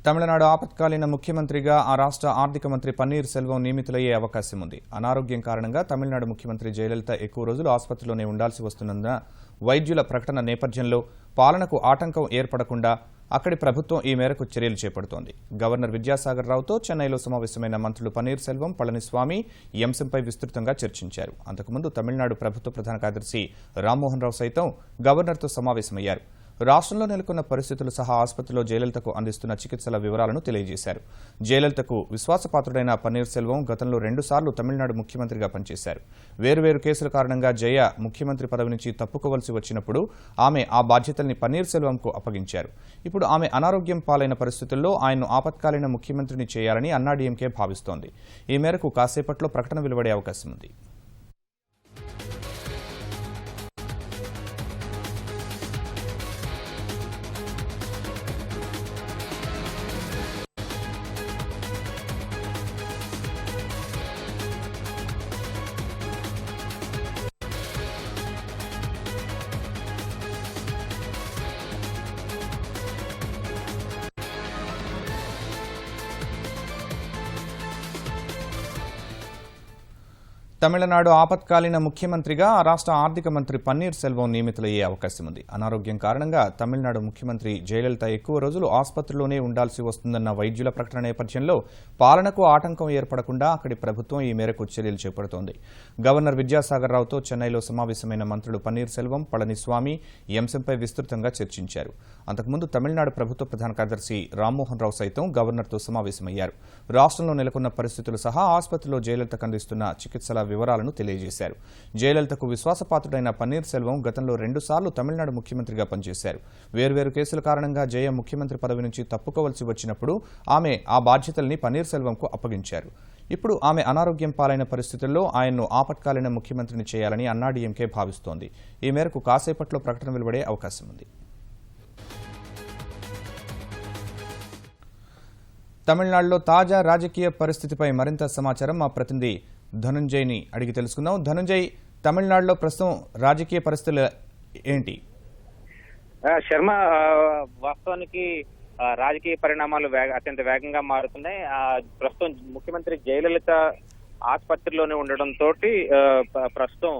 తమిళనాడు ఆపత్కాలీన ముఖ్యమంత్రిగా ఆ రాష్ట్ర ఆర్థిక మంత్రి పన్నీర్ సెల్వం నియమితులయ్యే అవకాశం ఉంది. అనారోగ్యం కారణంగా తమిళనాడు ముఖ్యమంత్రి జయలలిత ఎక్కువ రోజులు ఆసుపత్రిలోనే ఉండాల్సి వస్తున్నందున వైద్యుల ప్రకటన నేపథ్యంలో పాలనకు ఆటంకం ఏర్పడకుండా అక్కడి ప్రభుత్వం ఈ మేరకు చర్యలు చేపడుతోంది. గవర్నర్ విద్యాసాగర్ రావుతో చెన్నైలో సమావేశమైన మంత్రులు పన్నీర్ సెల్వం, పళనిస్వామి ఈ అంశంపై విస్తృతంగా చర్చించారు. అంతకుముందు తమిళనాడు ప్రభుత్వ ప్రధాన కార్యదర్శి రామ్మోహన్ రావు సైతం గవర్నర్తో సమావేశమయ్యారు. రాష్ట్రంలో నెలకొన్న పరిస్థితులు సహా ఆసుపత్రిలో జయలలితకు అందిస్తున్న చికిత్సల వివరాలను తెలియజేశారు. జయలలితకు విశ్వాసపాత్రుడైన పన్నీర్ సెల్వం గతంలో 2 సార్లు తమిళనాడు ముఖ్యమంత్రిగా పనిచేశారు. వేర్వేరు కేసుల కారణంగా జయ ముఖ్యమంత్రి పదవి నుంచి తప్పుకోవలసి వచ్చినప్పుడు ఆమె ఆ బాధ్యతల్ని పన్నీర్ సెల్వంకు అప్పగించారు. ఇప్పుడు ఆమె అనారోగ్యం పాలైన పరిస్థితుల్లో ఆయన్ను ఆపత్కాలీన ముఖ్యమంత్రిని చేయాలని అన్నాడీఎంకే భావిస్తోంది. ఈ మేరకు కాసేపట్లో ప్రకటన వెలువడే అవకాశం ఉంది. తమిళనాడు ఆపత్కాలీన ముఖ్యమంత్రిగా ఆ రాష్ట్ర ఆర్థిక మంత్రి పన్నీర్ సెల్వం నియమితులయ్యే అవకాశం ఉంది. అనారోగ్యం కారణంగా తమిళనాడు ముఖ్యమంత్రి జయలలిత ఎక్కువ రోజులు ఆసుపత్రిలోనే ఉండాల్సి వస్తుందన్న వైద్యుల ప్రకటన నేపథ్యంలో పాలనకు ఆటంకం ఏర్పడకుండా అక్కడి ప్రభుత్వం ఈ మేరకు చర్యలు చేపడుతోంది. గవర్నర్ విద్యాసాగర్ రావుతో చెన్నైలో సమావేశమైన మంత్రులు పన్నీర్ సెల్వం, పళనిస్వామి ఈ అంశంపై విస్తృతంగా చర్చించారు. అంతకుముందు తమిళనాడు ప్రభుత్వ ప్రధాన కార్యదర్శి రామ్మోహన్ రావు సైతం గవర్నర్తో సమావేశమయ్యారు. రాష్ట్రంలో నెలకొన్న పరిస్థితులు సహా ఆసుపత్రిలో జయలలితకు అందిస్తున్న చికిత్సల వివరాలను తెలియజేశారు. జయలలితకు విశ్వాసపాత్రుడైన పన్నీర్ సెల్వం గతంలో 2 సార్లు తమిళనాడు ముఖ్యమంత్రిగా పనిచేశారు. వేర్వేరు కేసుల కారణంగా జయ ముఖ్యమంత్రి పదవి నుంచి తప్పుకోవలసి వచ్చినప్పుడు ఆమె ఆ బాధ్యతల్ని పన్నీర్ సెల్వంకు అప్పగించారు. ఇప్పుడు ఆమె అనారోగ్యం పాలైన పరిస్థితుల్లో ఆయన్ను ఆపత్కాలీన ముఖ్యమంత్రిని చేయాలని అన్నాడీఎంకే భావిస్తోంది. ఈ మేరకు కాసేపట్లో ప్రకటన వెలువడే అవకాశం ఉంది. తమిళనాడులో తాజా రాజకీయ పరిస్థితిపై మరింత సమాచారం మా ప్రతినిధి ధనుంజయ్ని అడిగి తెలుసుకుందాం. ధనుంజయ్, తమిళనాడులో ప్రస్తుతం రాజకీయ పరిస్థితులు ఏంటి? శర్మ, వాస్తవానికి రాజకీయ పరిణామాలు అత్యంత వేగంగా మారుతున్నాయి. ప్రస్తుతం ముఖ్యమంత్రి జయలలిత ఆసుపత్రిలోనే ఉండడంతో ప్రస్తుతం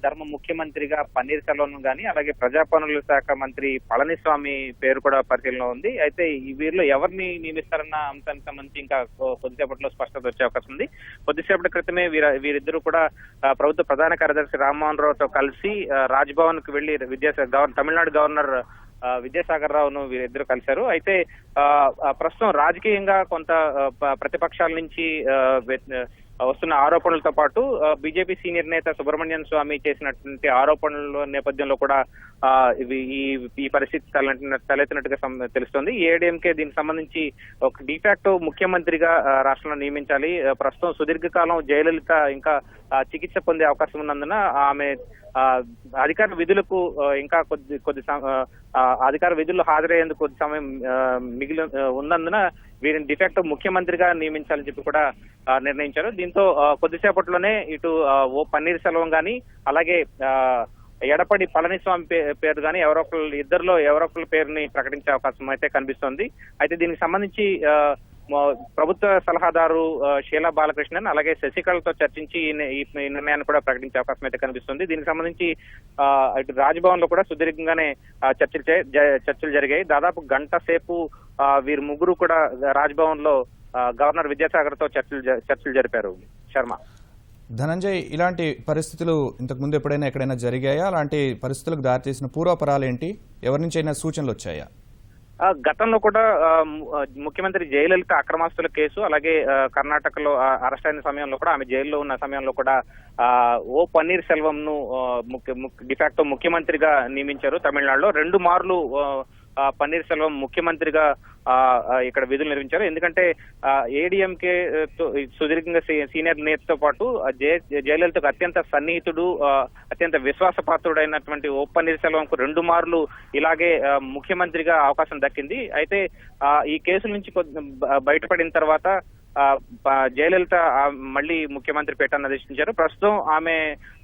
ధర్మ ముఖ్యమంత్రిగా పన్నీర్ సెల్వం గాని, అలాగే ప్రజా పనుల శాఖ మంత్రి పళనిస్వామి పేరు కూడా పరిశీలనలో ఉంది. అయితే ఈ వీరిలో ఎవరిని నియమిస్తారన్న అంశానికి సంబంధించి ఇంకా కొద్దిసేపట్లో స్పష్టత వచ్చే అవకాశం ఉంది. కొద్దిసేపటి క్రితమే వీరిద్దరూ కూడా ప్రభుత్వ ప్రధాన కార్యదర్శి రామ్మోహన్ రావుతో కలిసి రాజ్భవన్ కు వెళ్లి తమిళనాడు గవర్నర్ విద్యాసాగర్ రావును వీరిద్దరూ కలిశారు. అయితే ప్రస్తుతం రాజకీయంగా కొంత ప్రతిపక్షాల నుంచి వస్తున్న ఆరోపణలతో పాటు బీజేపీ సీనియర్ నేత సుబ్రహ్మణ్యం స్వామి చేసినటువంటి ఆరోపణల నేపథ్యంలో కూడా ఈ పరిస్థితి తలెత్తినట్టుగా తెలుస్తోంది. ఏడీఎంకే దీనికి సంబంధించి ఒక డిఫాక్టో ముఖ్యమంత్రిగా రాష్ట్రంలో నియమించాలి. ప్రస్తుతం సుదీర్ఘకాలం జయలలిత ఇంకా చికిత్స పొందే అవకాశం ఉన్నందున ఆమె అధికార విధులకు ఇంకా కొద్ది అధికార విధుల్లో హాజరయ్యేందుకు కొద్ది సమయం మిగిలి ఉన్నందున వీరిని డిఫాక్టో ముఖ్యమంత్రిగా నియమించాలని చెప్పి కూడా నిర్ణయించారు. దీంతో కొద్దిసేపట్లోనే ఇటు ఓ పన్నీర్ సెల్వం గాని, అలాగే ఎడపడి పళనిస్వామి పేరు గాని ఇద్దరిలో ఎవరో ఒకరి పేరుని ప్రకటించే అవకాశం అయితే కనిపిస్తోంది. అయితే దీనికి సంబంధించి ప్రభుత్వ సలహాదారు షీలా బాలకృష్ణన్, అలాగే శశికళతో చర్చించి ఈ నిర్ణయాన్ని కూడా ప్రకటించే అవకాశం అయితే కనిపిస్తుంది. దీనికి సంబంధించి ఇటు రాజ్భవన్ లో కూడా సుదీర్ఘంగానే చర్చలు జరిగాయి. దాదాపు గంట సేపు వీరు ముగ్గురు కూడా రాజ్భవన్ లో గవర్నర్ విద్యాసాగర్ తో చర్చలు జరిపారు. శర్మ, ధనంజయ్, ఇలాంటి పరిస్థితులు ఇంతకు ముందు ఎప్పుడైనా ఎక్కడైనా జరిగాయా? అలాంటి పరిస్థితులకు దారితీసిన పూర్వాపరాలు ఏంటి? ఎవరి నుంచి అయినా సూచనలు వచ్చాయా? గతంలో కూడా ముఖ్యమంత్రి జయలలిత అక్రమాస్తుల కేసు, అలాగే కర్ణాటకలో అరెస్ట్ అయిన సమయంలో కూడా, ఆమె జైల్లో ఉన్న సమయంలో కూడా ఓ పన్నీర్ సెల్వం ను డిఫాక్టో ముఖ్యమంత్రిగా నియమించారు. తమిళనాడులో 2 మార్లు పన్నీర్ సెల్వం ముఖ్యమంత్రిగా ఇక్కడ విధులు నిర్వహించారు. ఎందుకంటే ఏడీఎంకే సుదీర్ఘంగా సీనియర్ నేతతో పాటు జయలలితకు అత్యంత సన్నిహితుడు, అత్యంత విశ్వాసపాత్రుడైనటువంటి ఓ పన్నీర్ సెల్వంకు 2 మార్లు ఇలాగే ముఖ్యమంత్రిగా అవకాశం దక్కింది. అయితే ఈ కేసుల నుంచి బయటపడిన తర్వాత జయలలిత మళ్లీ ముఖ్యమంత్రి పీఠాన్ని అధిష్ఠించారు. ప్రస్తుతం ఆమె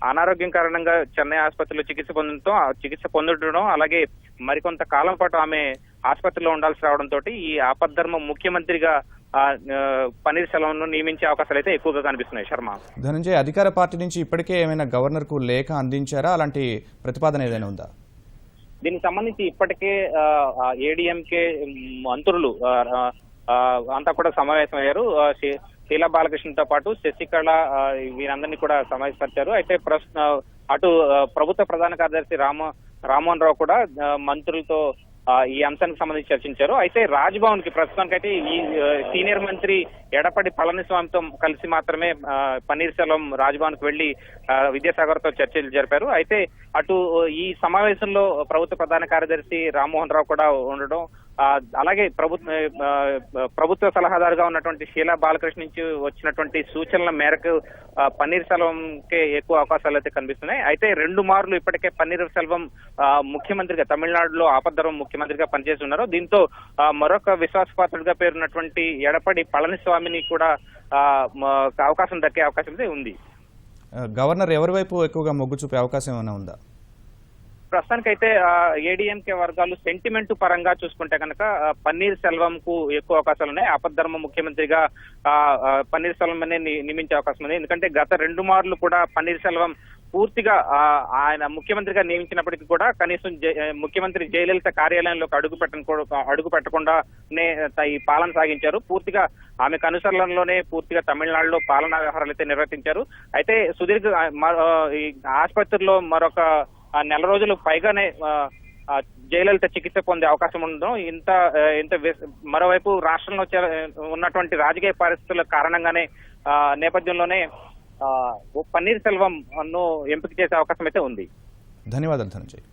అనారోగ్యం కారణంగా చెన్నై ఆసుపత్రిలో చికిత్స పొందడం, అలాగే మరికొంత కాలం పాటు ఆమె ఆసుపత్రిలో ఉండాల్సి రావడంతో ఈ ఆపద్ధర్మ ముఖ్యమంత్రిగా పన్నీర్ సెల్వంను నియమించే అవకాశాలు అయితే ఎక్కువగా కనిపిస్తున్నాయి. శర్మ, ధనంజయ్, అధికార పార్టీ నుంచి ఇప్పటికే ఏమైనా గవర్నర్ కు లేఖ అందించారా? అలాంటి ప్రతిపాదన ఏదైనా ఉందా? దీనికి సంబంధించి ఇప్పటికే ఏడీఎంకే మంత్రులు అంతా కూడా సమావేశమయ్యారు. శీలా బాలకృష్ణతో పాటు శశికళ వీరందరినీ కూడా సమావేశపరిచారు. అయితే అటు ప్రభుత్వ ప్రధాన కార్యదర్శి రామ్మోహన్ రావు కూడా మంత్రులతో ఈ అంశానికి సంబంధించి చర్చించారు. అయితే రాజ్భవన్ కి ప్రస్తుతానికైతే ఈ సీనియర్ మంత్రి ఎడపడి పళనిస్వామితో కలిసి మాత్రమే పన్నీర్ సెల్వం రాజ్భవన్ కు వెళ్లి విద్యాసాగర్ తో చర్చలు జరిపారు. అయితే అటు ఈ సమావేశంలో ప్రభుత్వ ప్రధాన కార్యదర్శి రామ్మోహన్ రావు కూడా ఉండడం, అలాగే ప్రభుత్వ సలహాదారుగా ఉన్నటువంటి శీలా బాలకృష్ణ నుంచి వచ్చినటువంటి సూచనల మేరకు పన్నీర్ సెల్వంకే ఎక్కువ అవకాశాలు అయితే కనిపిస్తున్నాయి. అయితే 2 మార్లు ఇప్పటికే పన్నీర్ సెల్వం ముఖ్యమంత్రిగా తమిళనాడులో ఆపద్ధర్మ ముఖ్యమంత్రిగా పనిచేసి ఉన్నారు. దీంతో మరొక విశ్వాసపాత్రుడిగా పేరున్నటువంటి ఎడపడి పళనిస్వామిని కూడా అవకాశం దక్కే అవకాశం అయితే ఉంది. గవర్నర్ ఎవరి వైపు ఎక్కువగా మొగ్గు చూపే అవకాశం ఏమైనా ఉందా? ప్రస్తుతానికైతే ఏడీఎంకే వర్గాలు సెంటిమెంట్ పరంగా చూసుకుంటే కనుక పన్నీర్ సెల్వం కు ఎక్కువ అవకాశాలు ఉన్నాయి. ఆపద్ధర్మ ముఖ్యమంత్రిగా పన్నీర్ సెల్వం నియమించే అవకాశం ఉంది. ఎందుకంటే గత 2 మార్లు కూడా పన్నీర్ సెల్వం పూర్తిగా ఆయన ముఖ్యమంత్రిగా నియమించినప్పటికీ కూడా కనీసం ముఖ్యమంత్రి జయలలిత కార్యాలయంలోకి అడుగు పెట్టకుండానే ఈ పాలన సాగించారు. పూర్తిగా ఆమెకు అనుసరణలోనే పూర్తిగా తమిళనాడులో పాలనా వ్యవహారాలు అయితే నిర్వర్తించారు. అయితే సుదీర్ఘ ఈ ఆసుపత్రిలో మరొక 4 నెల రోజులు పైగానే జయలలిత చికిత్స పొందే అవకాశం ఉండడం, ఇంత మరోవైపు రాష్ట్రంలో ఉన్నటువంటి రాజకీయ పరిస్థితుల కారణంగానే నేపథ్యంలోనే పన్నీర్ సెల్వం ను ఎంపిక చేసే అవకాశం అయితే ఉంది. ధన్యవాదాలు ధనంజయ్.